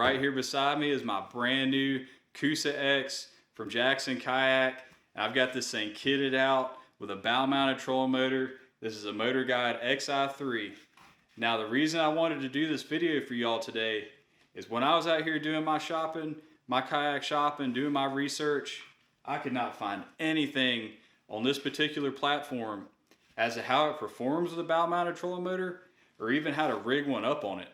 Right here beside me is my brand new Coosa X from Jackson Kayak. And I've got this thing kitted out with a bow mounted trolling motor. This is a Motor Guide XI3. Now the reason I wanted to do this video for y'all today is when I was out here doing my shopping, my kayak shopping, doing my research, I could not find anything on this particular platform as to how it performs with a bow mounted trolling motor or even how to rig one up on it.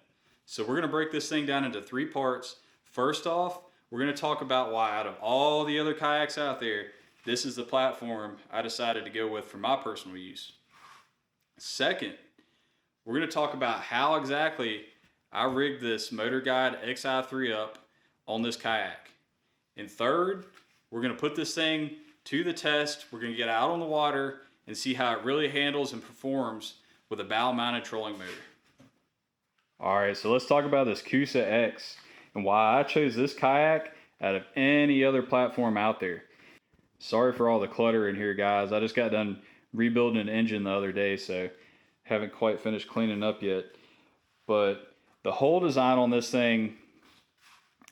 So we're gonna break this thing down into three parts. First off, we're gonna talk about why out of all the other kayaks out there, this is the platform I decided to go with for my personal use. Second, we're gonna talk about how exactly I rigged this Motor Guide XI3 up on this kayak. And third, we're gonna put this thing to the test. We're gonna get out on the water and see how it really handles and performs with a bow mounted trolling motor. All right, so let's talk about this Coosa X and why I chose this kayak out of any other platform out there. Sorry for all the clutter in here, guys. I just got done rebuilding an engine the other day, so haven't quite finished cleaning up yet. But the whole design on this thing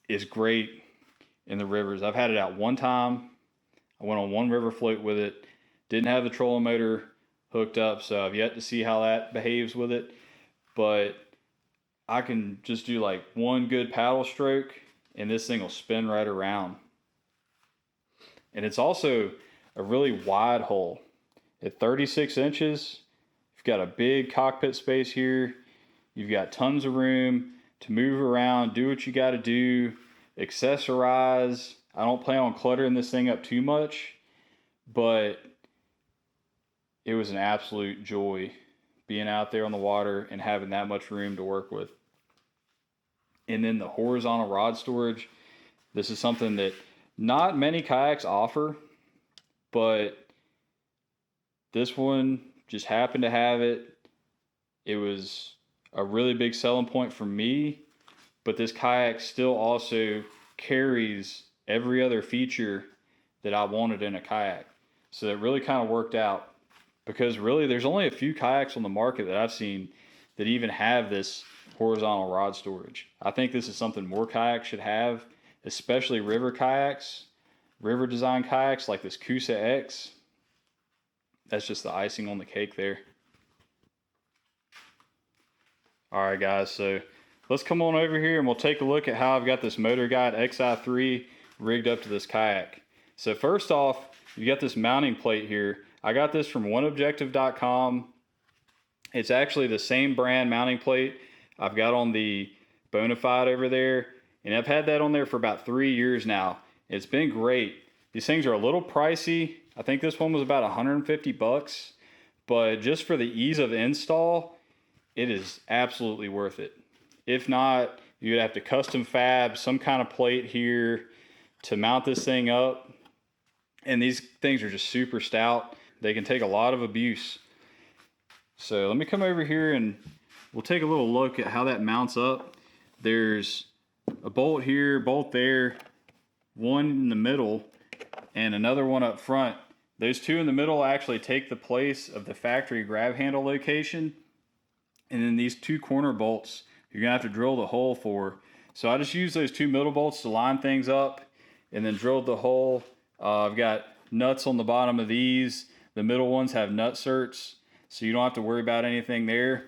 is great in the rivers. I've had it out one time. I went on one river float with it. Didn't have the trolling motor hooked up, so I've yet to see how that behaves with it. But I can just do like one good paddle stroke and this thing will spin right around. And it's also a really wide hull. At 36 inches, you've got a big cockpit space here. You've got tons of room to move around, do what you got to do, accessorize. I don't plan on cluttering this thing up too much, but it was an absolute joy being out there on the water and having that much room to work with. And then the horizontal rod storage. This is something that not many kayaks offer, but this one just happened to have it. It was a really big selling point for me, but this kayak still also carries every other feature that I wanted in a kayak. So it really kind of worked out, because really there's only a few kayaks on the market that I've seen that even have this horizontal rod storage. I think this is something more kayaks should have, especially river kayaks, river design kayaks like this Coosa X. That's just the icing on the cake there. All right, guys, so let's come on over here and we'll take a look at how I've got this Motor Guide XI3 rigged up to this kayak. So first off, you got this mounting plate here. I got this from oneobjective.com. It's actually the same brand mounting plate I've got on the Bonafide over there, and I've had that on there for about 3 years now. It's been great. These things are a little pricey. I think this one was about 150 bucks, but just for the ease of install, it is absolutely worth it. If not, you'd have to custom fab some kind of plate here to mount this thing up. And these things are just super stout. They can take a lot of abuse. So let me come over here and we'll take a little look at how that mounts up. There's a bolt here, bolt there, one in the middle, and another one up front. Those two in the middle actually take the place of the factory grab handle location. And then these two corner bolts, you're gonna have to drill the hole for. So I just use those two middle bolts to line things up and then drilled the hole. I've got nuts on the bottom of these. The middle ones have nut certs, so you don't have to worry about anything there.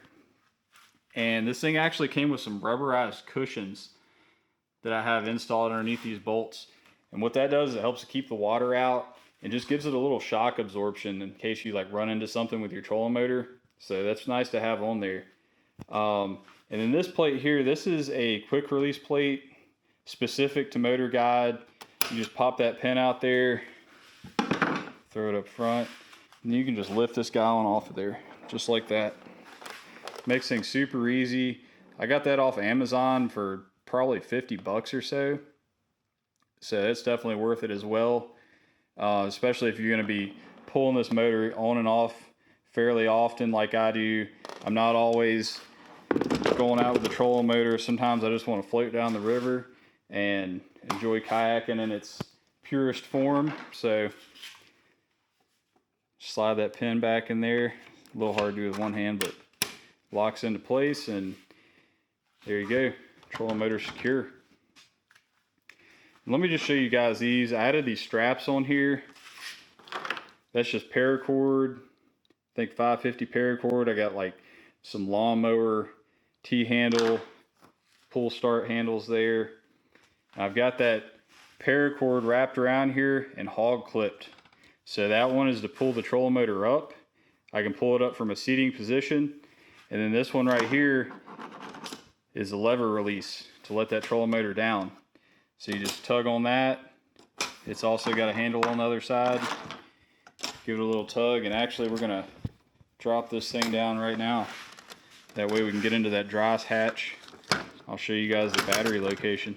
And this thing actually came with some rubberized cushions that I have installed underneath these bolts. And what that does is it helps to keep the water out and just gives it a little shock absorption in case you like run into something with your trolling motor. So that's nice to have on there. And then this plate here, this is a quick release plate specific to Motor Guide. You just pop that pin out there, throw it up front, and you can just lift this guy on off of there, just like that. Makes things super easy. I got that off Amazon for probably 50 bucks or so. So it's definitely worth it as well. Especially if you're gonna be pulling this motor on and off fairly often like I do. I'm not always going out with the trolling motor. Sometimes I just want to float down the river and enjoy kayaking in its purest form. So slide that pin back in there. A little hard to do with one hand, but locks into place, and there you go. Trolling motor secure. Let me just show you guys these. I added these straps on here. That's just paracord. I think 550 paracord. I got like some lawnmower T-handle, pull start handles there. I've got that paracord wrapped around here and hog clipped. So that one is to pull the trolling motor up. I can pull it up from a seating position. And then this one right here is a lever release to let that trolling motor down. So you just tug on that. It's also got a handle on the other side. Give it a little tug, and actually we're gonna drop this thing down right now. That way we can get into that dry hatch. I'll show you guys the battery location.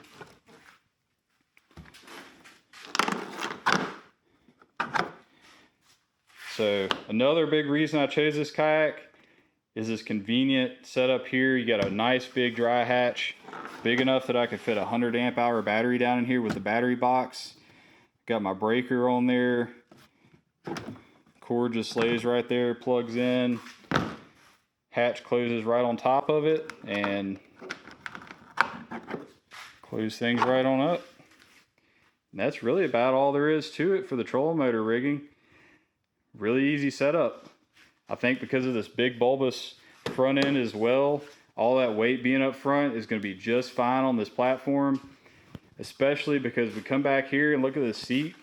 So another big reason I chose this kayak is this convenient setup here. You got a nice big dry hatch, big enough that I could fit a 100 amp hour battery down in here with the battery box. Got my breaker on there. Cord just lays right there, plugs in. Hatch closes right on top of it, and close things right on up. And that's really about all there is to it for the trolling motor rigging. Really easy setup. I think because of this big bulbous front end as well, all that weight being up front is going to be just fine on this platform, especially because we come back here and look at the seat.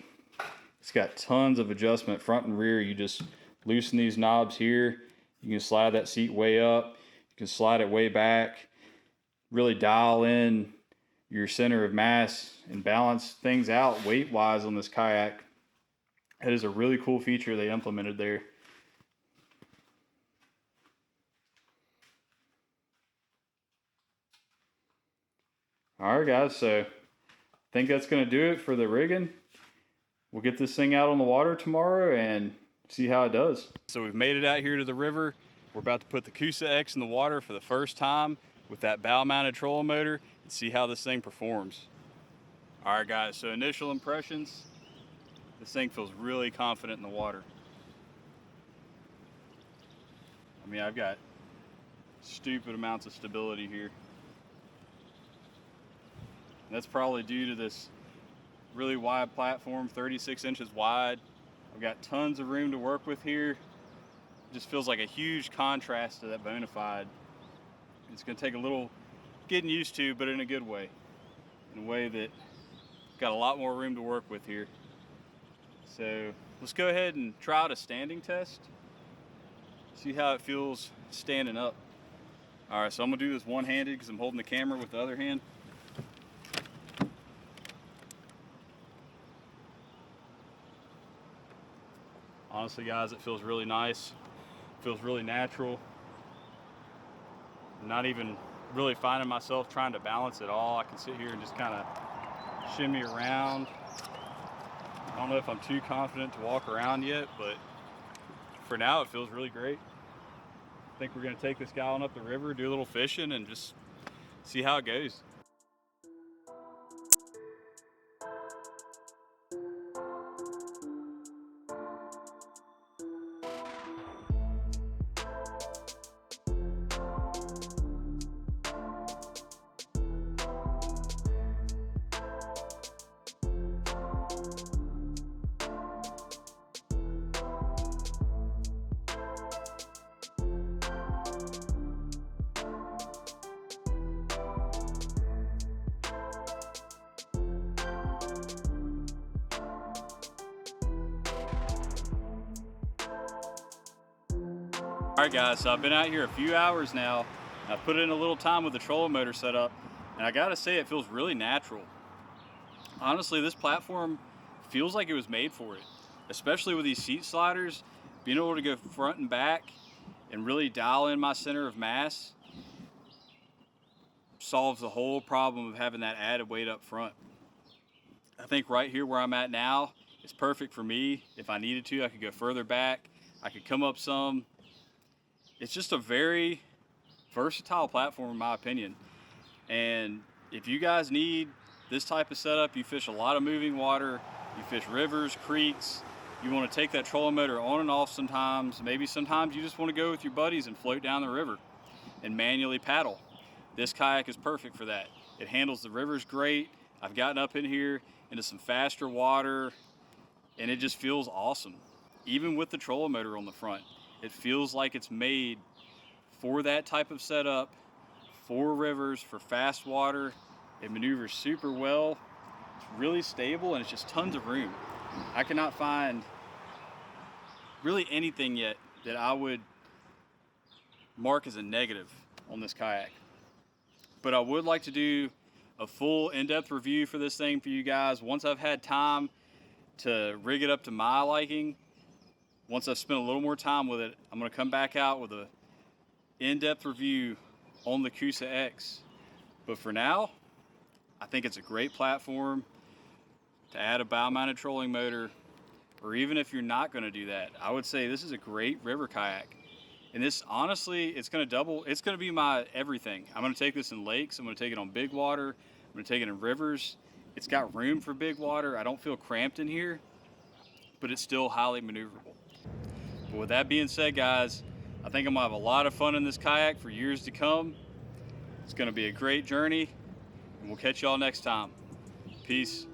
It's got tons of adjustment front and rear. You just loosen these knobs here. You can slide that seat way up. You can slide it way back. Really dial in your center of mass and balance things out weight-wise on this kayak. That is a really cool feature they implemented there. Alright guys, so I think that's going to do it for the rigging. We'll get this thing out on the water tomorrow and see how it does. So we've made it out here to the river. We're about to put the Coosa X in the water for the first time with that bow mounted trolling motor and see how this thing performs. Alright guys, so initial impressions. This thing feels really confident in the water. I mean, I've got stupid amounts of stability here. And that's probably due to this really wide platform, 36 inches wide. I've got tons of room to work with here. It just feels like a huge contrast to that Bonafide. It's gonna take a little getting used to, but in a good way. In a way that got a lot more room to work with here. So let's go ahead and try out a standing test. See how it feels standing up. All right, so I'm gonna do this one-handed because I'm holding the camera with the other hand. Honestly guys, it feels really nice. It feels really natural. I'm not even really finding myself trying to balance at all. I can sit here and just kind of shimmy around. I don't know if I'm too confident to walk around yet, but for now it feels really great. I think we're gonna take this guy on up the river, do a little fishing, and just see how it goes. Alright guys, so I've been out here a few hours now. I've put in a little time with the trolling motor setup, and I gotta say it feels really natural. Honestly, this platform feels like it was made for it, especially with these seat sliders. Being able to go front and back and really dial in my center of mass solves the whole problem of having that added weight up front. I think right here where I'm at now is perfect for me. If I needed to, I could go further back. I could come up some. It's just a very versatile platform in my opinion. And if you guys need this type of setup, you fish a lot of moving water, you fish rivers, creeks, you want to take that trolling motor on and off sometimes, maybe sometimes you just want to go with your buddies and float down the river and manually paddle. This kayak is perfect for that. It handles the rivers great. I've gotten up in here into some faster water, and it just feels awesome. Even with the trolling motor on the front, it feels like it's made for that type of setup, for rivers, for fast water. It maneuvers super well. It's really stable, and it's just tons of room. I cannot find really anything yet that I would mark as a negative on this kayak. But I would like to do a full in-depth review for this thing for you guys once I've had time to rig it up to my liking. Once I've spent a little more time with it, I'm going to come back out with a in-depth review on the Coosa X. But for now, I think it's a great platform to add a bow-mounted trolling motor, or even if you're not going to do that, I would say this is a great river kayak. And this, honestly, it's going to be my everything. I'm going to take this in lakes. I'm going to take it on big water. I'm going to take it in rivers. It's got room for big water. I don't feel cramped in here, but it's still highly maneuverable. But with that being said, guys, I think I'm going to have a lot of fun in this kayak for years to come. It's going to be a great journey, and we'll catch y'all next time. Peace.